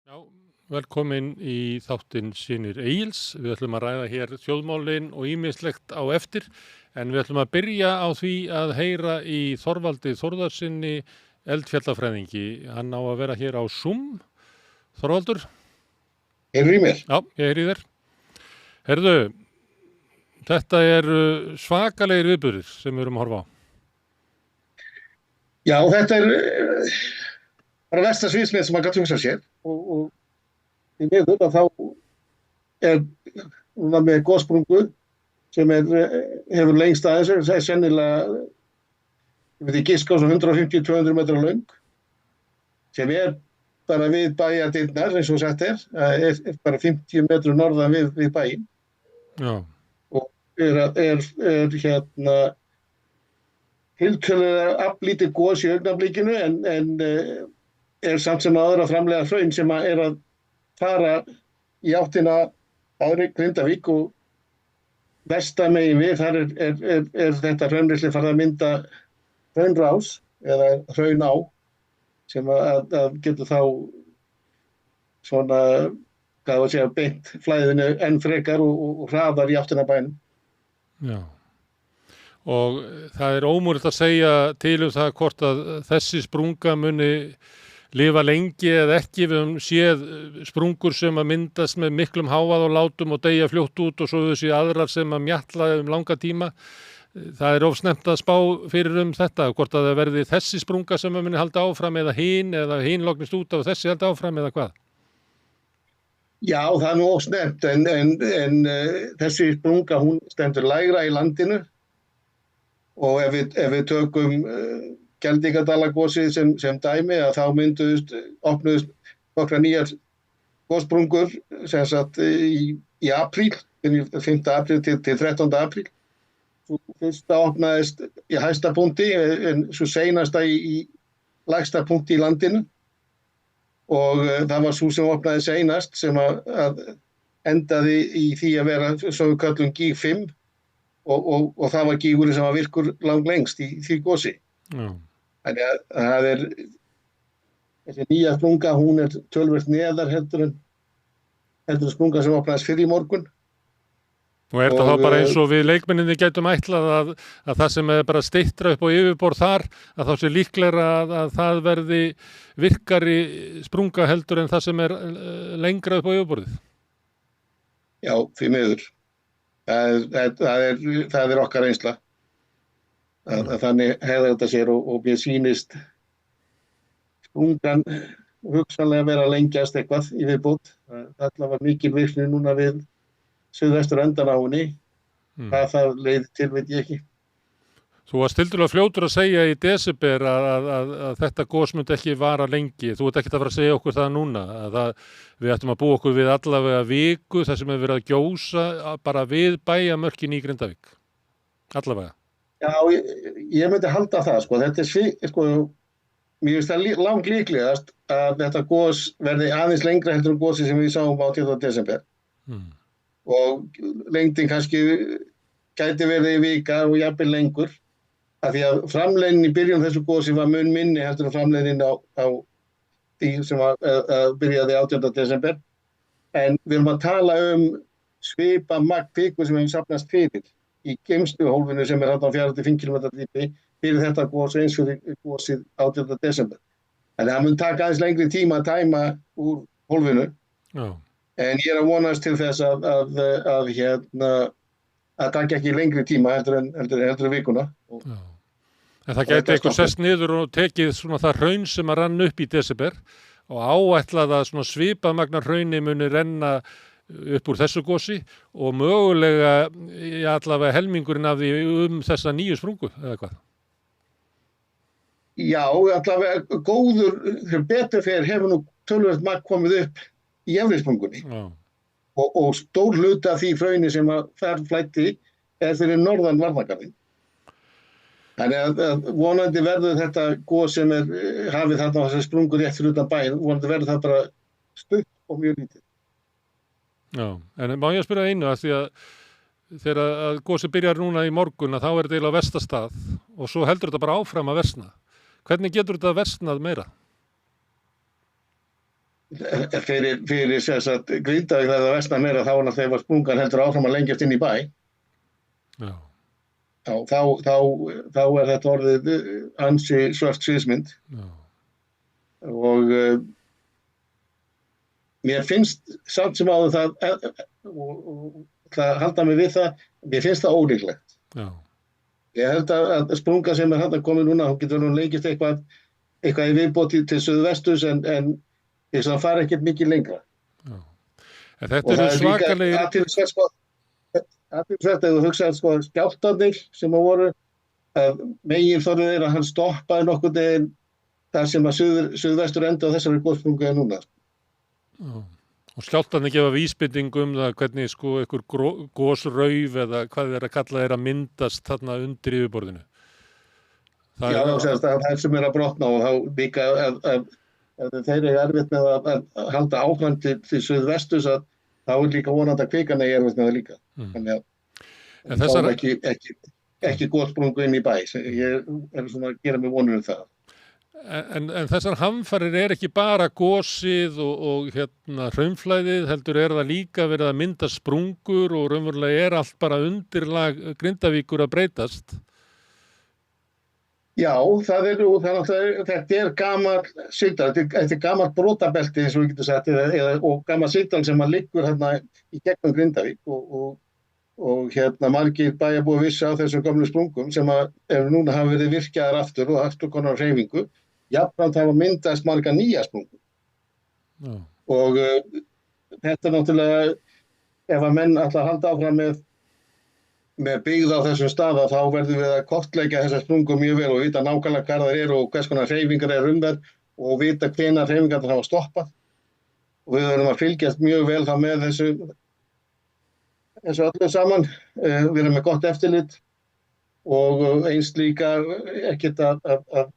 Já, velkomin í þáttinn Synir Egils. Við ætlum að ræða hér þjóðmálin og ýmislegt á eftir, en við ætlum að byrja á því að heyra í Þorvaldi Þórðarsyni eldfjallafræðingi. Hann á að vera hér á Zoom. Þorvaldur? Heyrðu í mér? Já, ég heyri í þér. Heyrðu, þetta eru svakalegir viðburðir sem við erum að horfa á. Já, þetta bara versta sviðsmynd sem maður gat hugsað sér og í miður að þá var með gossprungu sem hefur lengst aðeins, það sennilega, ég veit ekki, giska á 150-200 metra löng, sem bara við bæjardyrnar, eins og sagt bara 50 metrur norðan við bæinn. Já. Og tiltölulega aflítið gos í augnablikinu en samt sem áður að framleiða hraun sem að fara í áttina að Grindavík og vestamegin við, þar þetta hraunristli farið að mynda hraunrás eða hrauná sem að getur þá svona, hvað var að segja, beint flæðinu enn frekar og hraðar í áttina að bænum. Já. Og það er ómögulegt að segja til það hvort að þessi sprunga muni lifa lengi eða ekki. Við höfum séð sprungur sem að myndast með miklum hávaða og látum og deyja fljótt út og svo þessi aðrar sem að mjatla langa tíma. Það er ofsnemmt að spá fyrir þetta, hvort að það verði þessi sprunga sem að muni halda áfram eða hin lognist út af þessi halda áfram eða hvað? Já, það er nú ofsnemmt en þessi sprunga, hún stendur lægra í landinu. Og ef við tökum Geldingadalagosið sem dæmi, að þá opnuðust nokkrar nýjar gossprungur sem sagt í apríl, 5. apríl til 13. apríl. Svo fyrsta opnaðist í hæsta punkti, en svo seinasta í lægsta punkti í landinu. Og það var svo sem opnaði seinast sem að endaði í því að vera svo við kallum Gíg 5. Og það var gígurinn sem var virkur langlengst í því gosi. Já. Þannig að það þessi nýja sprunga, hún töluvert neðar heldur en sprunga sem opnaðist fyrr í morgun. Og það þá bara eins og við leikmenninni gætum ætlað að það sem bara styttra upp á yfirborð þar, að þá sé líklegra að það verði virkari sprunga heldur en það sem lengra upp á yfirborðið? Já, því miður. Það er okkar reynsla. Þannig hefði þetta sér og mér sýnist sprungan hugsanlega vera að lengjast eitthvað í viðbót. Það var mikil virkni núna við suðvestur endan á henni. Hvað það leiði til veit ég ekki. Þú varst tiltölulega fljótur að segja í desember að þetta gos myndi ekki vara lengi. Þú ert ekkert að fara að segja okkur það núna. Við ættum að búa okkur við allavega viku þar sem verið að gjósa bara við bæjarmörkin í Grindavík. Allavega. Já, ég myndi halda það. Þetta mér finnst það langt líklegast að þetta gos verði aðeins lengra heldur en gosi sem við sáum á 10. desember. Og lengdin kannski gæti verið í vika og jafnvel lengur. Af því að framleiðnin í byrjun þessu gosi var mun minni heldur en framleiðnin á því sem byrjaði 18. desember. En við erum að tala svipa magn kviku sem hefur safnast fyrir í geymsluhólfinu sem þarna á 4-5 km dýpi fyrir þetta gos eins fyrir gosið 18. desember. En það mun taka aðeins lengri tíma að tæma úr hólfinu. Já. En ég að vonast til þess að taka ekki lengri tíma heldur en vikuna. Já. En það gæti eitthvað sest niður og tekið svona það hraun sem að rann upp í desember og áætlað að svona svipað magna hrauni muni renna upp úr þessu gosi og mögulega allavega helmingurinn af því þessa nýju sprungu eða hvað? Já, allavega góður, þegar betur fer hefur nú töluvert magn komið upp í efri sprungunni. Já. Og stór hluti af því hrauni sem að þar flæddi fyrir norðan Varnargarðinn. Þannig að vonandi verður þetta gos sem hafið þarna á þessu sprungur rétt fyrir utan bæinn, vonandi verður það bara stutt og mjög lítið. Já, en má ég að spyrja einu að því að þegar gosið byrjar núna í morgun að þá þetta eiginlega á verstastað og svo heldur þetta bara áfram að versna. Hvernig getur þetta versnað meira? fyrir sem sagt Grindavík þegar það versnar meira þá er náttúrulega ef sprungan heldur áfram að lengjast inn í bæ, Já. þá er þetta orðið ansi svört sviðsmynd Já. og mér finnst samt sem áður það og það halda mig við það, mér finnst það ólíklegt. Já. Ég held að sprunga sem er þarna komið núna, hún getur nú lengist eitthvað í viðbóti til suðvesturs en það fara ekkert mikið lengra. Já. En þetta eru svakalegir... Athyglisvert að þú hugsaðir sko skjálftarnir sem að voru að meginþorrið er að hann stoppaði nokkurn veginn þar sem að suðvestur enda á þessari gossprungu er núna. Já. Og skjálftarnir gefa vísbendingu það hvernig sko einhver gosrauf eða hvað þeir að kalla að myndast þarna undir yfirborðinu. Já, það sem er að brotna og þá líka ef þeir eru erfitt með að halda áfram til suðvesturs að þá er líka vonandi að kvikan er erfitt með það líka. Þannig að þá er ekki gossprungu inn í bæ. Ég er svona að gera mig vonur það. En þessar hamfarir er ekki bara gosið og hraunflæðið, heldur er það líka verið að mynda sprungur og raunverulega er allt bara undirlag Grindavíkur að breytast? Já, þetta er gamall sigdal, þetta er gamall brotabelti eins og við getum sagt, og gamall sigdal sem að liggur hérna í gegnum Grindavík og margir bæjarbúar vissu á þessum gömlu sprungum sem að núna hafa verið virkjaðar aftur og aftur konar hreyfingu. Jafnframt hafa myndast marga nýja sprungur. Já. Og þetta er náttúrulega, ef að menn ætla að halda áfram með byggð á þessum staða, þá verðum við að kortleggja þessar sprungur mjög vel og vita nákvæmlega hvar þær eru og hvers konar hreyfingar eru þær og vita hvenær hreyfingarnar hafa stoppað. Og við verðum að fylgjast mjög vel þá með þessu öllu saman, við erum með gott eftirlit og eins líka ekkert að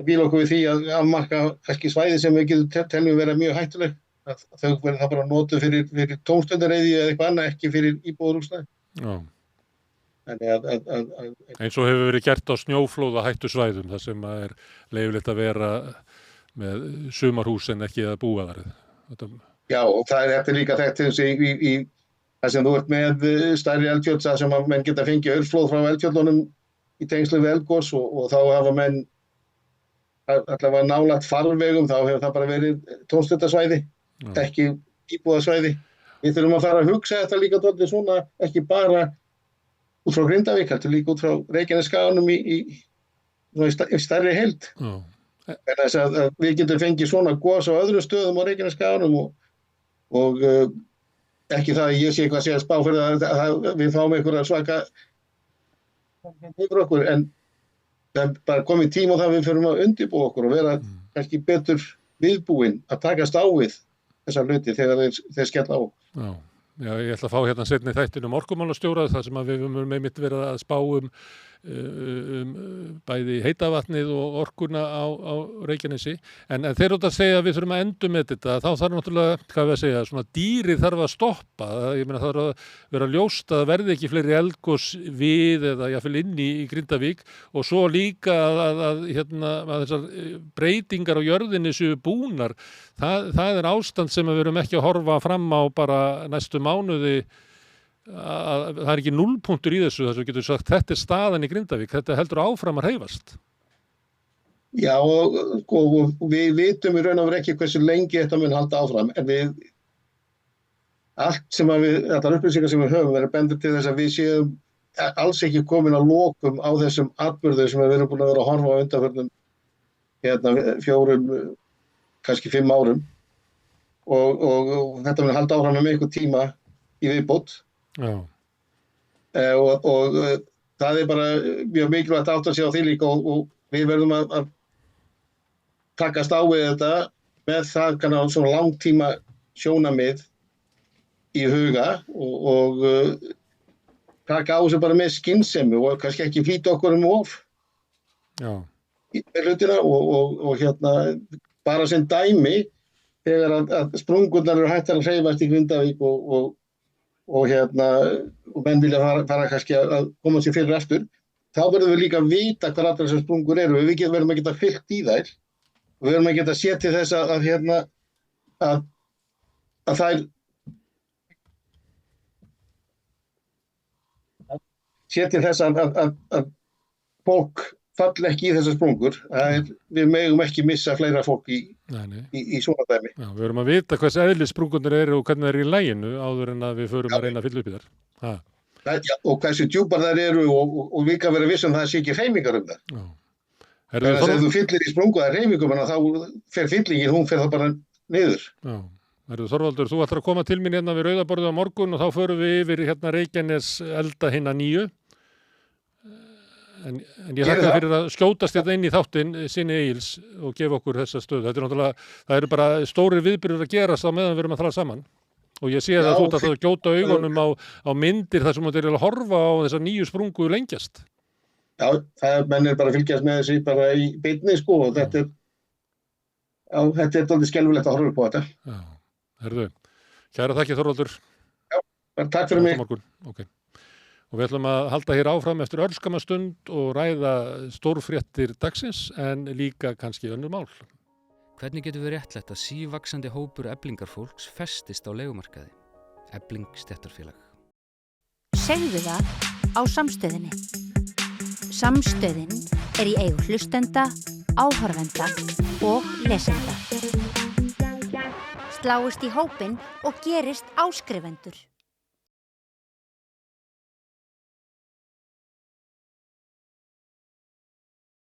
bíla okkur við því að afmarka kannski svæði sem við getum teljum vera mjög hættuleg, að þau verður það bara notuð fyrir tómstundareiði eða eitthvað annað, ekki fyrir íbúðarhúsnæði. Já. Eins og hefur verið gert á snjóflóða hættusvæðum, þar sem er leyfilegt að vera með sumarhús en ekki að búa þar. Já, og það er líka þekkt í það sem þú ert með stærri eldfjöll, þar sem að menn geta fengið aurflóð frá eldfjöllunum í tengslu við eldgos og þá hafa menn allavega nálægt farvegum, þá hefur það bara verið tómstundasvæði, ekki íbúðasvæði. Við þurfum að fara að hugsa þetta líka dálítið svona, ekki bara út frá Grindavík, heldur líka út frá Reykjanesskaganum í stærri heild. Þess að við getum fengið svona gos á öðrum stöðum á Reykjanesskaganum og ekki það að ég sé eitthvað að segja spá fyrir að við fáum einhverja svaka yfir okkur, en það er bara komið tíma á það að við förum að undirbúa okkur og vera kannski betur viðbúin að takast á við þessar hluti þegar þeir skella á. Já, ég ætla að fá hérna seinni þættinum orkumálastjóra, þar sem að við höfum einmitt verið að spá bæði heita vatnið og orkuna á Reykjanesi. En þeir eru að segja að við þurfum að endum með þetta, þá þarf náttúrulega, hvað við að segja, svona dýrið þarf að stoppa. Ég meina það þarf að vera ljóst að verði ekki fleiri eldgos við eða jáfnvel inn í Grindavík og svo líka að þessar breytingar á jörðinni séu búnar. Það er ástand sem við erum ekki að horfa fram á bara næstu mánuði. Það er ekki núllpunktur í þessu, þess að við getum sagt þetta er staðan í Grindavík, þetta heldur áfram að hreyfast. Já, og við vitum í raun og veru ekki hversu lengi þetta mun halda áfram, en allt sem allar upplýsingar sem við höfum verið bendur til þess að við séum alls ekki komin að lokum á þessum atburðum sem við erum búin að vera að horfa á undanförnum 4, kannski 5 árum og þetta mun halda áfram með einhver tíma í viðbót. Já. Og það er bara mjög mikilvægt átt að sjá því líka og við verðum að takast á við þetta með það kannar svona langtíma sjónarmið í huga og taka á þessu bara með skynsemi og kannski ekki flýta okkur of í hlutina og bara sem dæmi þegar að sprungurnar eru hættar að hreyfast í Grindavík og menn vilja fara kannski að koma sér fyrir eftir, þá verðum við líka að vita hvað allar þessar sprungur eru, við verðum að geta fylgt í þær og við verðum að geta séð til þess að að þær sé til þess að fólk falli ekki í þessar sprungur. Við megum ekki missa fleira fólk í svona dæmi. Já, við erum að vita hvers eðli sprungunir eru og hvernig það er í laginu áður en að við förum að reyna að fylla upp í þar. Já, og hversu djúpar þær eru og líka vera viss það sé ekki hreyfingar það. Já. Þegar þú fyllir í sprungu að hreyfingum, þá fer fyllingin, hún fer þá bara niður. Já. Þorvaldur, þú ætlar að koma til mín hérna við Rauðaborðið á morgun og þá förum við yfir hérna Reykjanes elda hinna 9. En ég þakka fyrir að skjótast þetta inn í þáttinn Sinni Egils og gefa okkur þessa stöðu. Þetta er náttúrulega, það eru bara stórir viðburðir að gerast á meðan við erum að tala saman. Og ég sé að þú ert að gjóta augunum á myndir þar sem þú ert að horfa á þessa 9 sprungu lengjast. Já, menn bara að fylgjast með þessi bara í beinni, sko, og þetta er dálítið skelfilegt að horfa upp á þetta. Já, herðu. Kæra þakki Þorvaldur. Já, takk fyrir mig. Okay. Og við ætlum að halda hér áfram eftir örskama stund og ræða stórfréttir dagsins en líka kannski önnur mál. Hvernig getum við réttlætt að sívaxandi hópur eflingarfólks festist á leigumarkaði? Efling stéttarfélag. Segðu það á Samstöðinni. Samstöðin í eigu hlustenda, áhorfenda og lesenda. Sláist í hópinn og gerist áskrifendur.